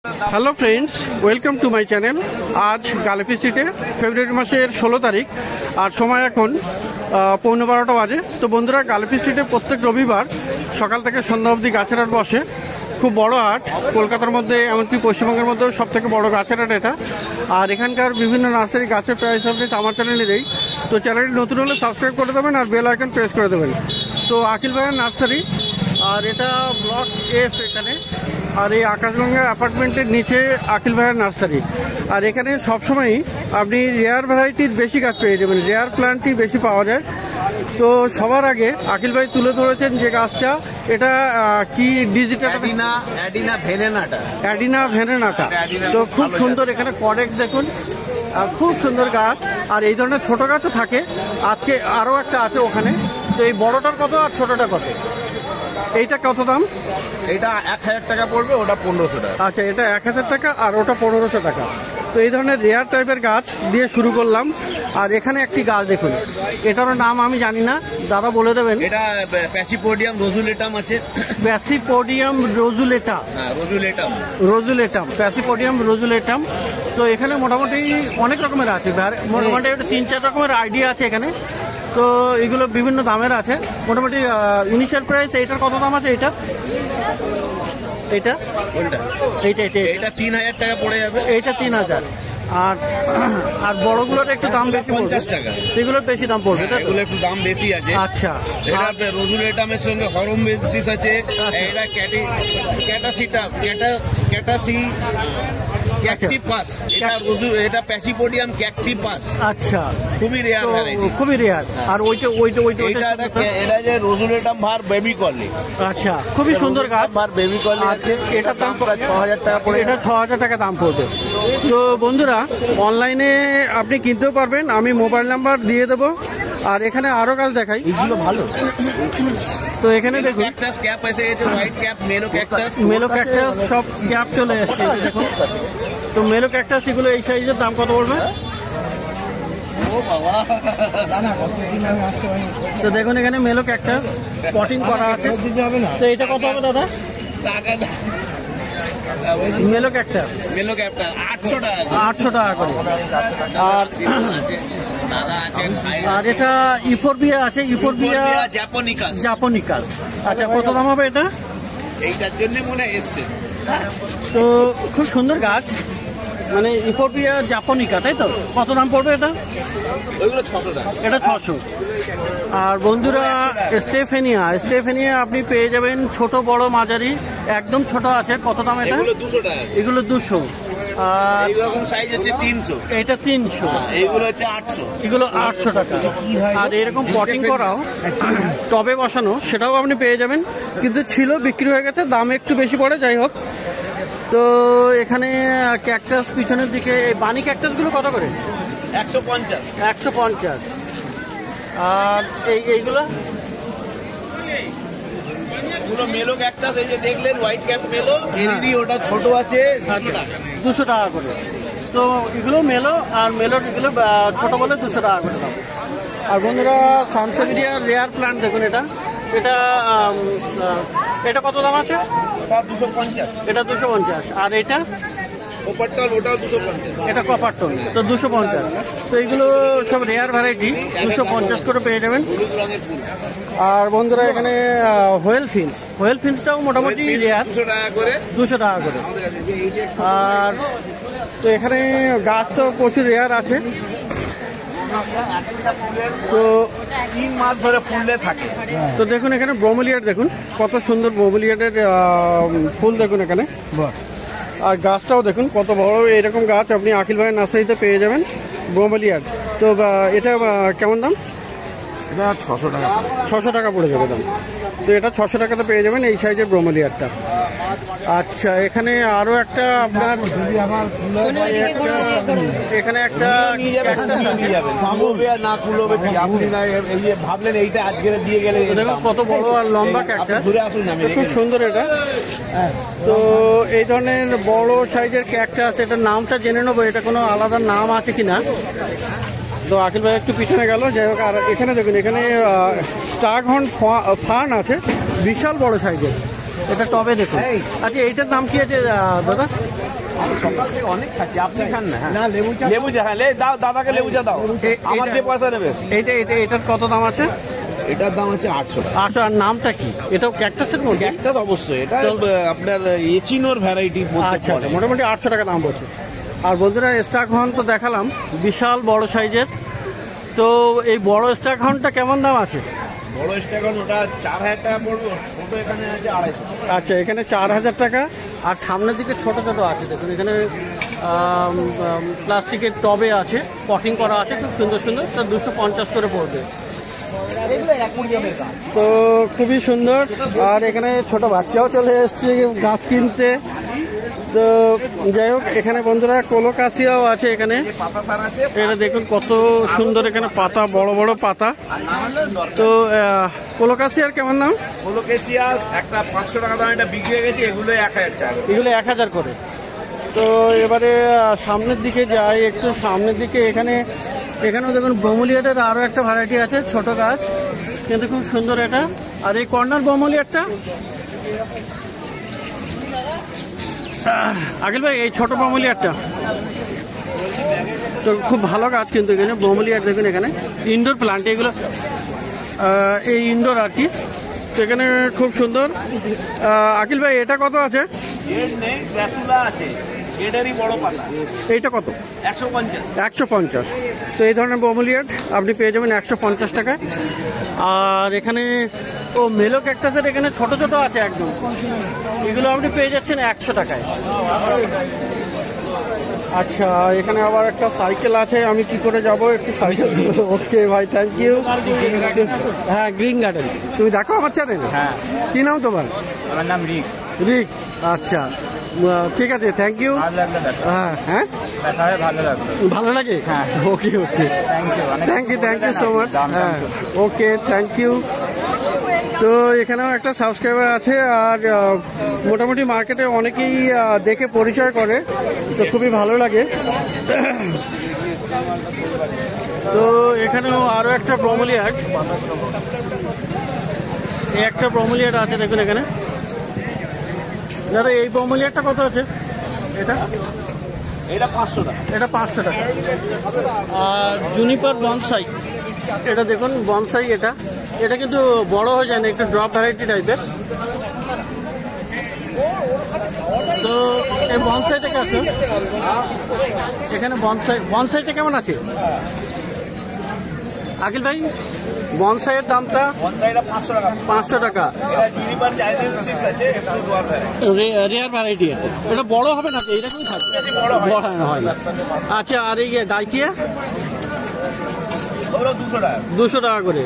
Hello friends, welcome to my channel. আজ গালেপি স্ট্রিটে ফেব্রুয়ারি মাসের 16 তারিখ আর সময় এখন 11:15 বাজে। তো বন্ধুরা, গালেপি স্ট্রিটে প্রত্যেক রবিবার সকাল থেকে সন্ধ্যা অবধি গাছের হাট বসে। খুব বড় হাট, কলকাতার মধ্যে এমনকি পশ্চিমবঙ্গের মধ্যেও সব থেকে বড় গাছের হাট এটা। আর এখানকার বিভিন্ন নার্সারি গাছের প্রাইস আপডেট আমার চ্যানেলে দেই। তো চ্যানেলটি নতুন হলে সাবস্ক্রাইব করে দেবেন আর বেল আইকন প্রেস করে দেবেন। তো আকিল ভাইয়ের নার্সারি, আর এটা ব্লক এফ এখানে। আর এই আকাশগঙ্গা অ্যাপার্টমেন্টের নিচে আকিল ভাইয়ের নার্সারি। আর এখানে সবসময়ই আপনি রেয়ার ভ্যারাইটির বেশি গাছ পেয়ে যাবেন, রেয়ার প্ল্যান্টই বেশি পাওয়া যায়। তো সবার আগে আকিল ভাই তুলে ধরেছেন যে গাছটা, এটা কি ডিজিটাল অ্যাডিনা ভেনেনাটা। তো খুব সুন্দর, এখানে কডেক্স দেখুন, খুব সুন্দর গাছ। আর এই ধরনের ছোট গাছও থাকে, আজকে আরও একটা আছে ওখানে। তো এই বড়টার কত আর ছোটটা কত? এইটা কত দাম? এটা 1000 টাকা পড়বে, ওটা 1500 টাকা। আচ্ছা, এটা 1000 টাকা আর ওটা 1500 টাকা। তো এই ধরনের রেয়ার টাইপের গাছ দিয়ে শুরু করলাম। আর এখানে একটি গাছ দেখুন, এটারও নাম আমি জানি না, দাদা বলে দেবেন। এটা প্যাসিপোডিয়াম রোজুলেটাম আছে। প্যাসিপোডিয়াম রোজুলেটা, রোজুলেটাম, প্যাসিপোডিয়াম রোজুলেটাম। তো এখানে মোটামুটি অনেক রকমের আছে, মোটামুটি 3-4 রকমের আইডিয়া আছে এখানে। তো এগুলো বিভিন্ন দামের আছে। মোটামুটি ইনিশিয়াল প্রাইস এইটার কত দাম আছে? এইটা এইটা এইটা এটা 3000 টাকা পড়ে যাবে। এইটা 3000। আর বড়গুলোর একটু দাম বেশি পড়বে, 50 টাকা। সেগুলোর বেশি দাম পড়বে, এগুলো একটু দাম বেশি আছে। আচ্ছা, এটা রোজুলেটামের সঙ্গে হরমবেনসিস আছে। এটা ক্যাটাসি ক্যাকটিপাস, এটা প্যাসিপোডিয়াম ক্যাকটিপাস। আচ্ছা, খুবই রেয়ার ভ্যারাইটি, খুবই রেয়ার। আর ওইটা এটা যে রোজুলেটাম ভার বেবি কলি। আচ্ছা, খুবই সুন্দর গাছ, ভার বেবি কলি আছে। এটার দাম প্রায় 6000 টাকা পড়ে। এটা 6000 টাকা দাম পড়বে। তো বন্ধুরা, অনলাইনে আপনি কিনতেও পারবেন, আমি মোবাইল নাম্বার দিয়ে দেবো। আর এখানে আরো গাছ দেখাই, এগুলো ভালো। তো এখানে দেখুন ক্যাকটাস ক্যাপ এসে গেছে, হোয়াইট ক্যাপ, মেলো ক্যাকটাস, সব ক্যাপ চলে আসছে দেখুন। তো মেলো ক্যাকটাস এগুলো এই সাইজের দাম কত পড়বে? তো দেখুন এখানে মেলো ক্যাকটাস পটিং করা আছে। তো এটা কত হবে দাদা? মেলো ক্যাকটাস 800 টাকা, 800 টাকা করে। আর এটা ইফোরবিয়া আছে, ইফোরবিয়া জাপনিকাস। আচ্ছা, কত দাম হবে এটা? এইটার জন্য মনে এসছে। তো খুব সুন্দর গাছ, মানে ইফোরবিয়া জাপনিকা, তাই তো? কত দাম পড়বে এটা? ওইগুলো 600 টাকা, এটা 600। আর বন্ধুরা, স্টেফেনিয়া আপনি পেয়ে যাবেন ছোট বড় মাঝারি, একদম ছোট আছে। কত দাম এটা? এগুলো 200 টাকা। এগুলো 200। আর এইরকম সাইজ হচ্ছে 300। এটা 300। এইগুলো হচ্ছে 800। এগুলো 800 টাকা। আর এরকম পটিং করাও, টবে বসানো, সেটাও আপনি পেয়ে যাবেন। কিন্তু ছিল, বিক্রি হয়ে গেছে, দাম একটু বেশি পড়ে। যাই হোক, তো এখানে ক্যাকটাস পিছনের দিকে, বানি ক্যাকটাসগুলো কত করে? 150। আর এইগুলো মেলো ক্যাকটাস, এই যে দেখলেন হোয়াইট ক্যাপ মেলো, এরই ওটা ছোট আছে 200 টাকা করে। তো এগুলো মেলো, আর মেলোর এগুলো ছোট বলে 200 টাকা করে দাম। আর বন্ধুরা, সানসেভিরিয়া রেয়ার প্ল্যান্ট দেখুন, এটা কত দাম আছে? 250। এটা 250। আর এটা কপারটল, ওটাও 250। এটা কপারটল, তো 250। তো এগুলো সব রেয়ার ভ্যারাইটি, 250 করে পেয়ে যাবেন। আর বন্ধুরা, এখানে হোয়েল ফিন্সটাও মোটামুটি রেয়ার, 200 টাকা করে। আর তো এখানে গাছ তো প্রচুর রেয়ার আছে। তো 3 মাস ধরে ফুলে থাকে। তো দেখুন এখানে ব্রোমেলিয়াড, দেখুন কত সুন্দর ব্রোমেলিয়াডের ফুল দেখুন এখানে। আর গাছটাও দেখুন কত বড়, এরকম গাছ আপনি আকিল ভাইয়ের নার্সারিতে পেয়ে যাবেন, ব্রোমেলিয়াড। তো এটা কেমন দাম? এটা 600 টাকা। 600 টাকা পড়ে যাবে দাম। তো এটা 600 টাকাতে পেয়ে যাবেন এই সাইজের ব্রোমেলিয়াডটা। আচ্ছা, এখানে আরো একটা আপনার, এখানে একটা ভাবলেন এইটা আজকে দিয়ে গেলে, দেখুন কত বড় আর লম্বা ক্যাকটাস, খুব সুন্দর এটা। তো এই ধরনের বড় সাইজের ক্যাকটাস, এটার নামটা জেনে নেবো, এটা কোনো আলাদা নাম আছে কিনা। তো আকিল ভাই একটু পিছনে গেল। যাই হোক, আর এখানে দেখুন, এখানে স্টারহর্ন ফার্ন আছে, বিশাল বড় সাইজের। এটা টবে দেখুন। আচ্ছা, এইটার নাম কি আছে দাদা? সকাল থেকে অনেক খাচ্ছি, আপনি খান না? হ্যাঁ লেবু চা, হ্যাঁ দাও, দাদাকে লেবু চা দাও, আমার দিয়ে পয়সা নেবে। এটার কত দাম আছে? এটার দাম হচ্ছে 800 টাকা। আচ্ছা, আর নামটা কি? এটাও ক্যাকটাসের মধ্যে? ক্যাকটাস অবশ্যই, এটা আপনার এচিনোর ভ্যারাইটি। আচ্ছা, মোটামুটি 800 টাকা দাম পড়ছে। আর বন্ধুরা, স্টাক হর্ন তো দেখালাম, বিশাল বড় সাইজের। তো এই বড় স্টাক হর্নটা কেমন দাম আছে? বড় স্টাক হর্ন ওটা 4000 টাকা পড়বে, ছোট এখানে আছে 250। আচ্ছা, এখানে 4000 টাকা। আর সামনের দিকে ছোট ছোট আছে দেখুন, এখানে প্লাস্টিকের টবে আছে, পটিং করা আছে, খুব সুন্দর সুন্দর। 250 করে পড়বে। তো খুবই সুন্দর। আর এখানে ছোট বাচ্চাও চলে এসছে গাছ কিনতে। তো যাই হোক, এখানে বন্ধুরা কোলোকাসিয়াও আছে এখানে। এটা দেখুন কত সুন্দর, এখানে পাতা, বড় বড় পাতা। তো কোলোকাসিয়ার কেমন নাম? কোলোকাসিয়া একটা 500 টাকা দাম, এটা বিক্রি হয়ে গেছে। এগুলো 1000 টাকা, এগুলো 1000 করে। তো এবারে সামনের দিকে যাই, একটু সামনের দিকে। এখানেও দেখুন ব্রোমোলিয়াটের আরও একটা ভ্যারাইটি আছে, ছোট গাছ কিন্তু খুব সুন্দর এটা। আর এই কর্নার ব্রোমোলিয়াটটা আকিল ভাই, এই ছোট ব্রোমোলিয়াটটা তো খুব ভালো গাছ কিন্তু এখানে ব্রোমোলিয়াট দেখুন। এখানে ইনডোর প্লান্ট এগুলো, এই ইনডোর আর কি। তো এখানে খুব সুন্দর। আকিল ভাই, এটা কত আছে? এটারই বড় পাতা। এইটা কত? 150। 150। তো এই ধরনের ব্রোমোলিয়াট আপনি পেয়ে যাবেন 150 টাকায়। আর এখানে মেলো ক্যাকটাসের এখানে ছোট ছোট আছে একদম, এগুলো আপনি পেয়ে যাচ্ছেন 100 টাকায়। আচ্ছা, এখানে আবার একটা সাইকেল আছে, আমি কি করে যাব? একটু সাইকেল। ওকে ভাই, থ্যাংক ইউ। হ্যাঁ, গ্রিন গার্ডেন। তুমি দেখো আমার চ্যানেল? হ্যাঁ। কি নাম তোমার? আমার নাম রিক। রিক, আচ্ছা ঠিক আছে, থ্যাংক ইউ। হ্যাঁ হ্যাঁ, ভালো লাগে। হ্যাঁ, ওকে ওকে, থ্যাংক ইউ সো মাচ। হ্যাঁ, ওকে, থ্যাংক ইউ। তো এখানেও একটা সাবস্ক্রাইবার আছে। আর মোটামুটি মার্কেটে অনেকেই দেখে পরিচয় করে, তো খুবই ভালো লাগে। তো এখানেও আরও একটা ব্রোমোলিয়াট, একটা ব্রোমোলিয়াট আছে দেখুন এখানে। দাদা, এই ব্রোমোলিয়াটটা কত আছে? এটা 500 টাকা। এটা 500 টাকা। আর জুনিপার বনসাই, এটা দেখুন বনসাই। এটা কিন্তু বড় হয়ে যায় না, একটু ড্রপ ভ্যারাইটি টাইপের। তো এই বনসাইটা আছে এখানে। বনসাইটা কেমন আছে আকিল ভাই? বনসাইয়ের দামটা 500 টাকা। রেয়ার ভ্যারাইটি, এটা বড় হবে না, এইরকমই থাকবে, বড় হয় না। আচ্ছা, আর এই ডাইকিয়া 200 টাকা করে।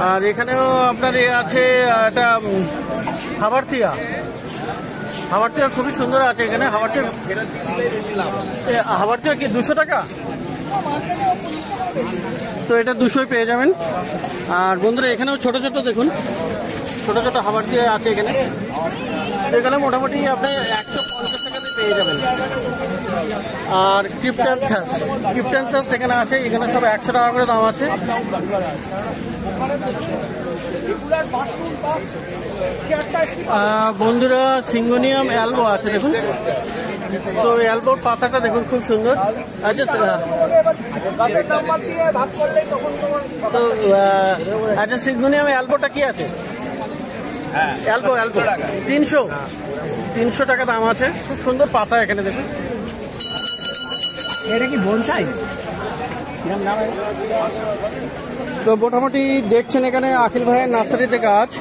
আর এখানেও আপনার আছে একটা হাবারতিয়া খুবই সুন্দর আছে এখানে। হাবারতিয়া কি 200 টাকা? তো এটা 200 পেয়ে যাবেন। আর বন্ধুরা, এখানেও ছোট ছোট দেখুন, ছোট ছোট হাবারতিয়া আছে এখানে মোটামুটি আপনি 150 টাকাতে পেয়ে যাবেন। আর ক্রিপ্ট্যান্থাস এখানে আছে, এখানে সব 100 টাকা করে দাম আছে। বন্ধুরা, সিঙ্গোনিয়াম অ্যালবো আছে দেখুন। তো অ্যালবোর পাতাটা দেখুন, খুব সুন্দর। আচ্ছা, তো আচ্ছা, সিঙ্গোনিয়াম অ্যালবোটা কি আছে? অ্যালবো 300 টাকা দাম আছে। খুব সুন্দর পাতা এখানে দেখুন। এটা কি বনসাই? তো মোটামুটি দেখছেন এখানে আকিল ভাইয়ের নার্সারিতে গাছ।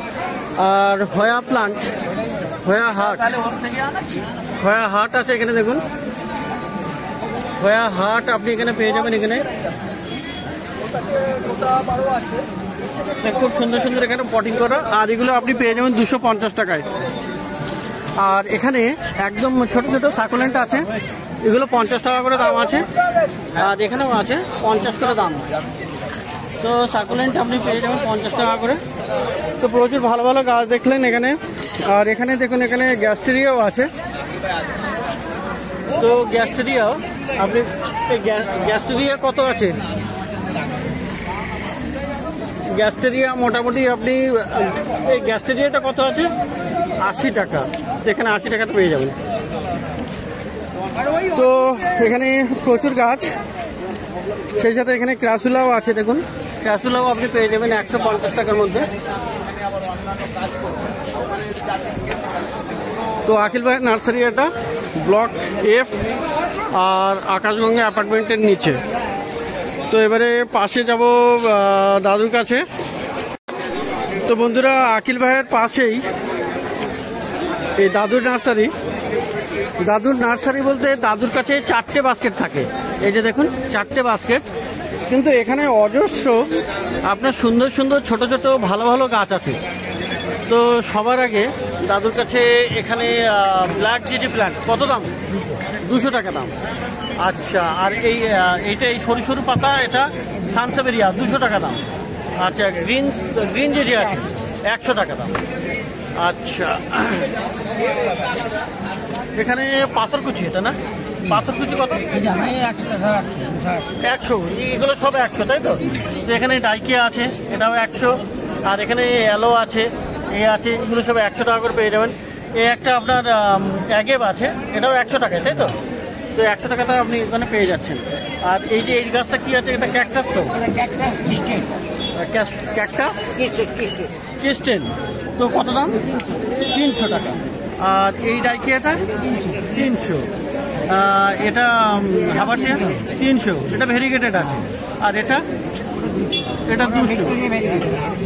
আর হয়া প্লান্ট, হয়া হাট আছে এখানে দেখুন। হয়া হাট আপনি এখানে পেয়ে যাবেন। এখানে খুব সুন্দর সুন্দর এখানে পটিং করা। আর এগুলো আপনি পেয়ে যাবেন 250 টাকায়। আর এখানে একদম ছোট ছোট সাকুলেন্ট আছে, এগুলো 50 টাকা করে দাম আছে। আর এখানেও আছে 50 করে দাম। তো সাকুলেন্ট আপনি পেয়ে যাবেন 50 টাকা করে। তো প্রচুর ভালো ভালো গাছ দেখলেন এখানে। আর এখানে দেখুন, এখানে গ্যাস্টেরিয়াও আছে। তো গ্যাস্টেরিয়াও আপনি, গ্যাস্টেরিয়া কত আছে? গ্যাস্টেরিয়া মোটামুটি আপনি, এই গ্যাস্টেরিয়াটা কত আছে? 80 টাকা। এখানে 80 টাকাতে পেয়ে যাবেন। তো এখানে প্রচুর গাছ, সেই সাথে এখানে ক্রাসুলাও আছে। দেখুন ক্রাসুলাও আপনি পেয়ে যাবেন 150 টাকার মধ্যে। তো আকিল ভাইয়ের নার্সারি এটা ব্লক F আর আকাশগঙ্গা অ্যাপার্টমেন্টের নিচে। তো এবারে পাশে যাব দাদুর কাছে। তো বন্ধুরা আকিল ভাইয়ের পাশেই এই দাদুর নার্সারি। দাদুর নার্সারি বলতে দাদুর কাছে 4টে বাস্কেট থাকে। এই যে দেখুন 4টে বাস্কেট, কিন্তু এখানে অজস্র আপনার সুন্দর সুন্দর ছোট ছোট ভালো ভালো গাছ আছে। তো সবার আগে দাদুর কাছে এখানে ব্ল্যাক জিডি প্ল্যান্ট কত দাম? 200 টাকা দাম। আচ্ছা, আর এইটা এই সরু সরু পাতা এটা সানসেভেরিয়া 200 টাকা দাম। আচ্ছা, গ্রিন জিডি আছে 100 টাকা দাম। আচ্ছা, এখানে পাথরকুচি, এটা না পাথরকুচি কত? 100। এগুলো সব 100, তাই তো? এখানে ডাইকিয়া আছে, এটাও 100। আর এখানে এলো আছে, আছে, এগুলো সব 100 টাকা করে পেয়ে যাবেন। এই একটা আপনার অ্যাগেভ আছে, এটাও 100 টাকায়, তাই তো? তো 100 টাকাটা আপনি এখানে পেয়ে যাচ্ছেন। আর এই যে এই গাছটা কি আছে, এটা ক্যাকটাস, তো ক্যাকটাস কিস্টেন, তো কত দাম? 300 টাকা। আর এই ডাইকিয়াটা 300। এটা হাবাটিয়া 300, এটা ভেরিগেটেড আছে। আর এটা 200,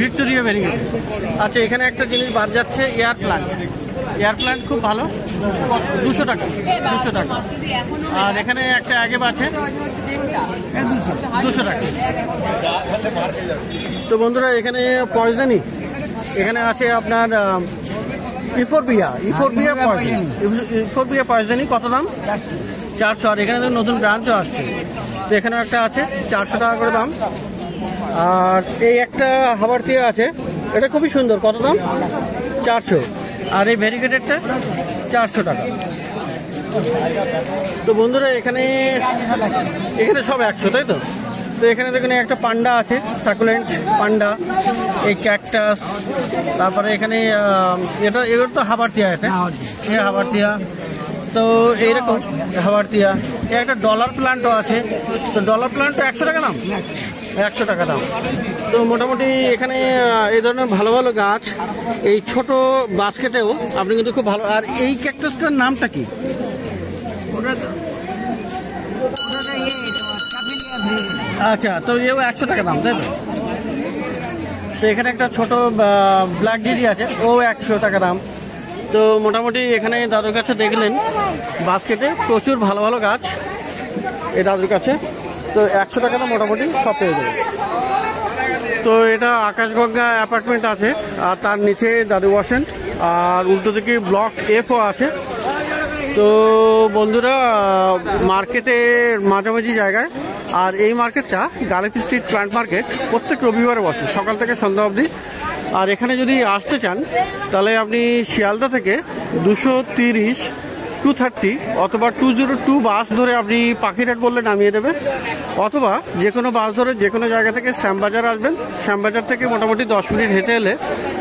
ভিক্টোরিয়া ভেরিগেটেড। আচ্ছা, এখানে একটা জিনিস বাদ যাচ্ছে, এয়ার প্ল্যান্ট খুব ভালো, 200 টাকা। আর এখানে একটা অ্যাগেভ আছে 200 টাকা। তো বন্ধুরা এখানে পয়জনই, এখানে আছে আপনার ইফোরবিয়া পয়জনই কত দাম? 400। আর এখানে নতুন ব্রাঞ্চও আসছে, তো এখানেও একটা আছে 400 টাকা করে দাম। আর এই একটা হাবারটিয়া আছে, এটা খুবই সুন্দর, কত দাম? 400। আর এই ভেরিগেটেডটা 400 টাকা। তো বন্ধুরা এখানে সব 100, তাই তো? তো এখানে দেখুন একটা পান্ডা আছে, সাকুলেন্ট পান্ডা, এই ক্যাকটাস, তারপরে এখানে এগুলো তো হাবারটিয়া, এটা হাবারটিয়া। তো এইরকম হাবারটিয়া। একটা ডলার প্লান্টও আছে, তো ডলার প্লান্ট 100 টাকা দাম, 100 টাকা দাম। তো মোটামুটি এখানে এই ধরনের ভালো ভালো গাছ এই ছোট বাস্কেটেও আপনি কিন্তু খুব ভালো। আর এই ক্যাকটাসটার নামটা কি? আচ্ছা, তো এও 100 টাকা দাম, তাই তো? তো এখানে একটা ছোট ব্ল্যাক জিডি আছে, ও 100 টাকা দাম। তো মোটামুটি এখানে দাদুর কাছে দেখলেন বাস্কেটে প্রচুর ভালো ভালো গাছ এই দাদুর কাছে। তো 100 টাকা দাম মোটামুটি সব পেয়ে যাবে। তো এটা আকাশগঙ্গা অ্যাপার্টমেন্ট আছে, আর তার নিচে দাদু বসেন। আর উল্টো দিকে ব্লক Fও আছে। তো বন্ধুরা মার্কেটের মাঝামাঝি জায়গায়। আর এই মার্কেটটা গালেপি স্ট্রিট প্ল্যান্ট মার্কেট প্রত্যেক রবিবারে বসে সকাল থেকে সন্ধ্যা অবধি। আর এখানে যদি আসতে চান তাহলে আপনি শিয়ালদা থেকে 230, 230 অথবা 202 বাস ধরে আপনি পাখিরহাট বললে নামিয়ে দেবে, অথবা যে কোনো বাস ধরে যে কোনো জায়গা থেকে শ্যামবাজার আসবেন। শ্যামবাজার থেকে মোটামুটি 10 মিনিট হেঁটে এলে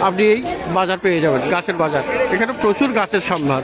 আপনি এই বাজার পেয়ে যাবেন, গাছের বাজার। এখানে প্রচুর গাছের সম্ভার।